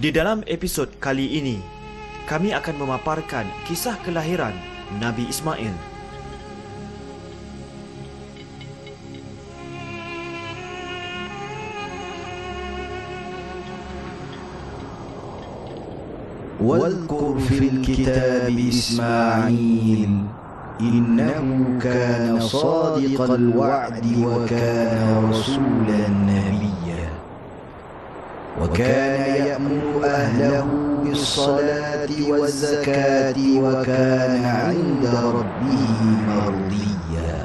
Di dalam episod kali ini, kami akan memaparkan kisah kelahiran Nabi Ismail. واذكر في الكتاب إسماعيل إنه كان صادق الوعد وكان رسولا نبيا وكان يأمر أهله بالصلاة والزكاة وكان عند ربه مرضيا.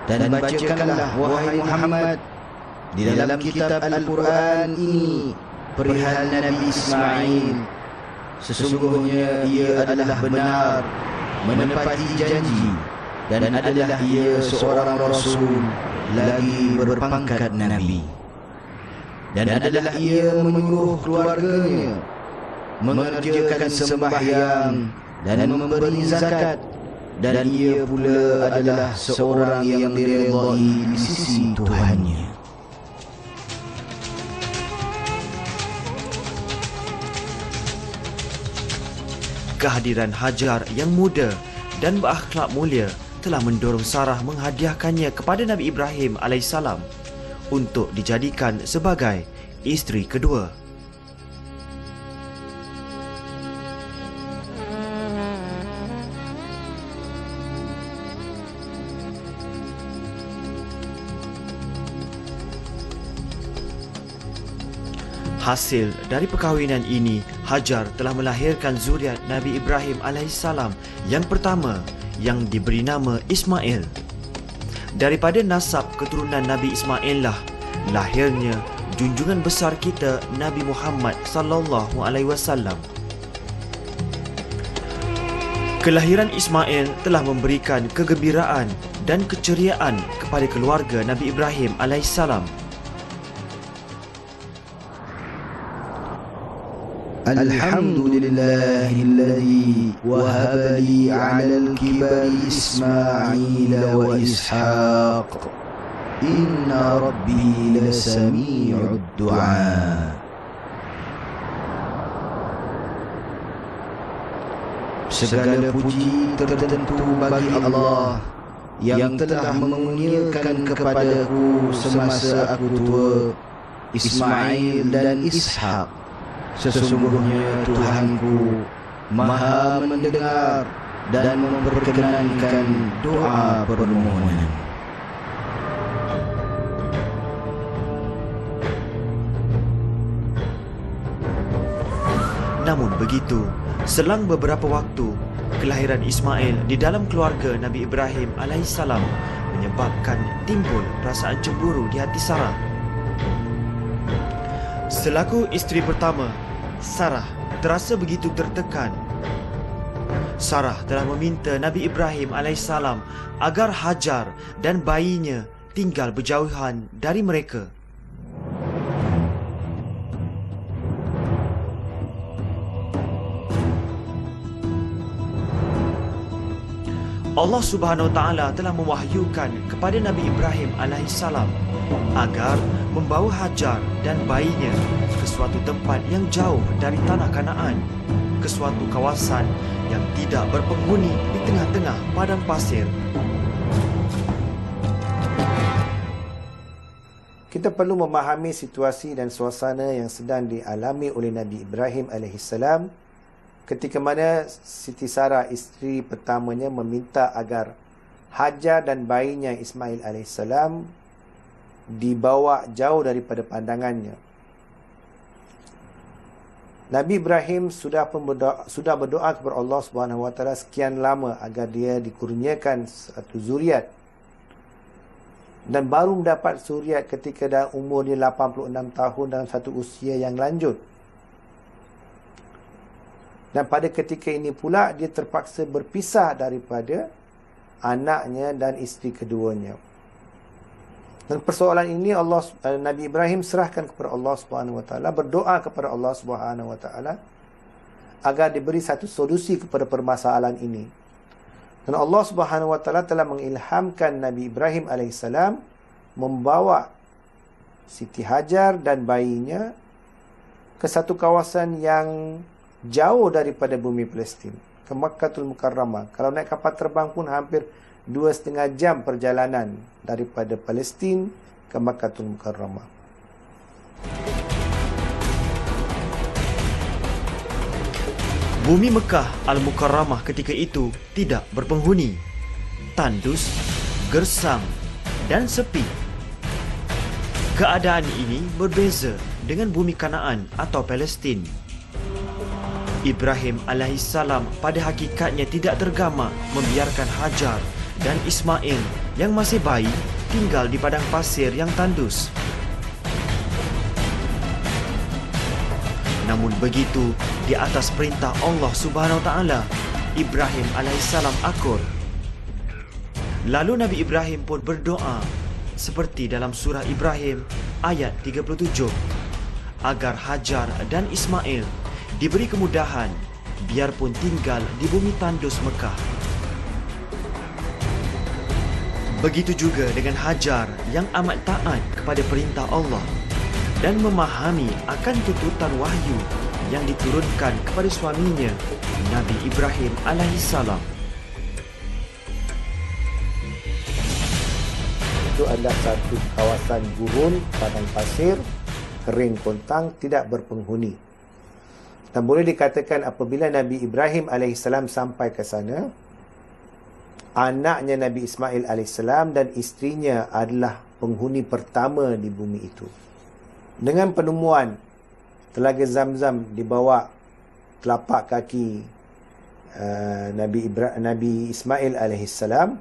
Dan bacakanlah wahai Muhammad di dalam kitab Al-Quran ini perihal Nabi Ismail. Sesungguhnya ia adalah benar menepati janji dan adalah ia seorang rasul lagi berpangkat Nabi. Dan adalah ia menyuruh keluarganya mengerjakan sembahyang dan memberi zakat. Dan ia pula adalah seorang yang diridai di sisi Tuhannya. Kehadiran Hajar yang muda dan berakhlak mulia telah mendorong Sarah menghadiahkannya kepada Nabi Ibrahim AS untuk dijadikan sebagai isteri kedua. Hasil dari perkahwinan ini, Hajar telah melahirkan zuriat Nabi Ibrahim AS yang pertama yang diberi nama Ismail. Daripada nasab keturunan Nabi Ismail lah lahirnya junjungan besar kita Nabi Muhammad SAW. Kelahiran Ismail telah memberikan kegembiraan dan keceriaan kepada keluarga Nabi Ibrahim AS. Alhamdulillahilladzi wahaba li 'alal kibari Ismail wa Ishaq. Inna rabbi lasami'ud du'a. Segala puji tertentu bagi Allah yang telah mengurniakan kepadaku semasa aku tua Ismail dan Ishaq. Sesungguhnya Tuhanku Maha mendengar dan memperkenankan doa permohonan. Namun begitu, selang beberapa waktu, kelahiran Ismail di dalam keluarga Nabi Ibrahim AS menyebabkan timbul perasaan cemburu di hati Sarah. Selaku isteri pertama, Sarah terasa begitu tertekan. Sarah telah meminta Nabi Ibrahim AS agar Hajar dan bayinya tinggal berjauhan dari mereka. Allah Subhanahu Wa Taala telah mewahyukan kepada Nabi Ibrahim AS agar membawa Hajar dan bayinya ke suatu tempat yang jauh dari tanah Kanaan, ke suatu kawasan yang tidak berpenghuni di tengah-tengah padang pasir. Kita perlu memahami situasi dan suasana yang sedang dialami oleh Nabi Ibrahim AS ketika mana Siti Sarah, isteri pertamanya, meminta agar Hajar dan bayinya Ismail AS dibawa jauh daripada pandangannya. Nabi Ibrahim sudah berdoa kepada Allah Subhanahu Wa Taala sekian lama agar dia dikurniakan satu zuriat, dan baru mendapat zuriat ketika dah umur dia 86 tahun dalam satu usia yang lanjut. Dan pada ketika ini pula dia terpaksa berpisah daripada anaknya dan isteri keduanya. Dan persoalan ini Nabi Ibrahim serahkan kepada Allah Subhanahu Wa Taala, berdoa kepada Allah Subhanahu Wa Taala agar diberi satu solusi kepada permasalahan ini. Dan Allah Subhanahu Wa Taala telah mengilhamkan Nabi Ibrahim alaihissalam membawa Siti Hajar dan bayinya ke satu kawasan yang jauh daripada bumi Palestin, ke Makkatul Mukarramah. Kalau naik kapal terbang pun hampir 2,5 jam perjalanan daripada Palestin ke Makkatul Mukarramah. Bumi Mekah Al-Mukarramah ketika itu tidak berpenghuni, tandus, gersam dan sepi. Keadaan ini berbeza dengan bumi Kanaan atau Palestin. Ibrahim alaihissalam pada hakikatnya tidak tergamak membiarkan Hajar dan Ismail yang masih bayi tinggal di padang pasir yang tandus. Namun begitu, di atas perintah Allah Subhanahu Wa Taala, Ibrahim alaihissalam akur. Lalu Nabi Ibrahim pun berdoa seperti dalam surah Ibrahim ayat 37, agar Hajar dan Ismail diberi kemudahan biarpun tinggal di bumi tandus Mekah. Begitu juga dengan Hajar yang amat taat kepada perintah Allah dan memahami akan tuntutan wahyu yang diturunkan kepada suaminya, Nabi Ibrahim alaihissalam. Itu adalah satu kawasan gurun, padang pasir, kering kontang, tidak berpenghuni. Dan boleh dikatakan apabila Nabi Ibrahim alaihissalam sampai ke sana, anaknya Nabi Ismail alaihissalam dan isterinya adalah penghuni pertama di bumi itu. Dengan penemuan Telaga Zamzam di bawah telapak kaki Nabi Ismail alaihissalam,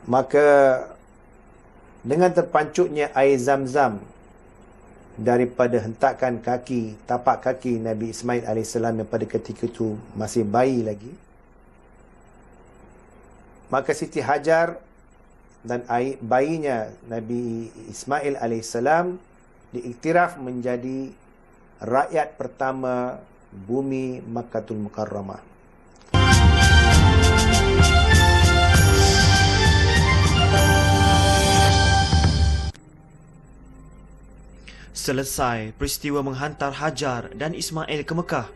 maka dengan terpancutnya air Zamzam daripada hentakan kaki, tapak kaki Nabi Ismail alaihissalam yang pada ketika itu masih bayi lagi, maka Siti Hajar dan bayinya Nabi Ismail alaihissalam diiktiraf menjadi rakyat pertama bumi Makkatul Mukarramah. Selesai peristiwa menghantar Hajar dan Ismail ke Mekah,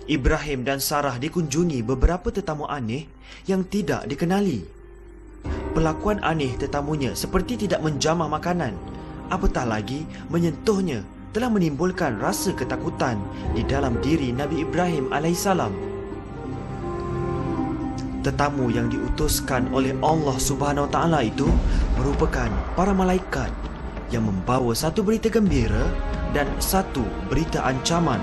Ibrahim dan Sarah dikunjungi beberapa tetamu aneh yang tidak dikenali. Pelakuan aneh tetamunya seperti tidak menjamah makanan, apatah lagi menyentuhnya, telah menimbulkan rasa ketakutan di dalam diri Nabi Ibrahim alaihissalam. Tetamu yang diutuskan oleh Allah Subhanahu Wa Taala itu merupakan para malaikat yang membawa satu berita gembira dan satu berita ancaman.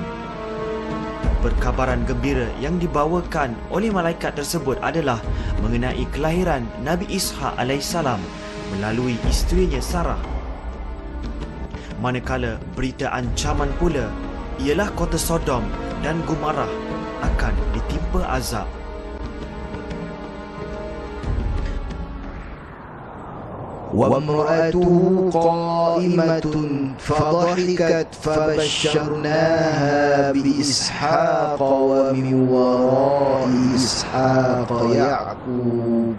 Perkabaran gembira yang dibawakan oleh malaikat tersebut adalah mengenai kelahiran Nabi Ishaq alaihissalam melalui isterinya Sarah. Manakala berita ancaman pula ialah kota Sodom dan Gomorrah akan ditimpa azab. وامرأته قائمة فضحكت فبشرناها بإسحاق ومن وراء إسحاق يعقوب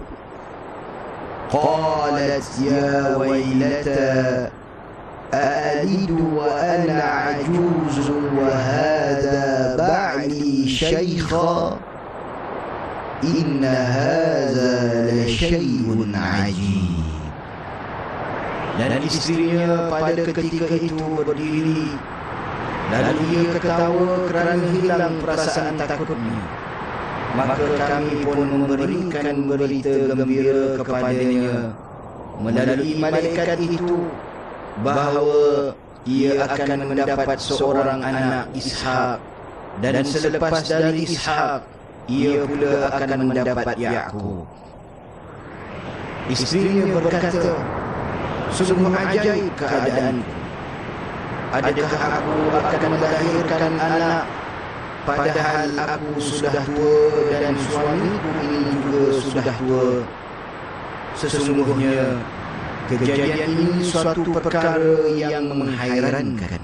قالت يا ويلتى أألد وأنا عجوز وهذا بعلي شيخا إن هذا لشيء عجيب. Dan isterinya pada ketika itu berdiri, lalu ia ketawa kerana hilang perasaan takutnya. Maka kami pun memberikan berita gembira kepadanya melalui malaikat itu bahawa ia akan mendapat seorang anak Ishak, dan selepas dari Ishak ia pula akan mendapat Yaqub. Isterinya berkata, sungguh ajaib keadaanku. Adakah aku akan melahirkan anak padahal aku sudah tua dan suamiku ini juga sudah tua? Sesungguhnya kejadian ini suatu perkara yang menghairankan.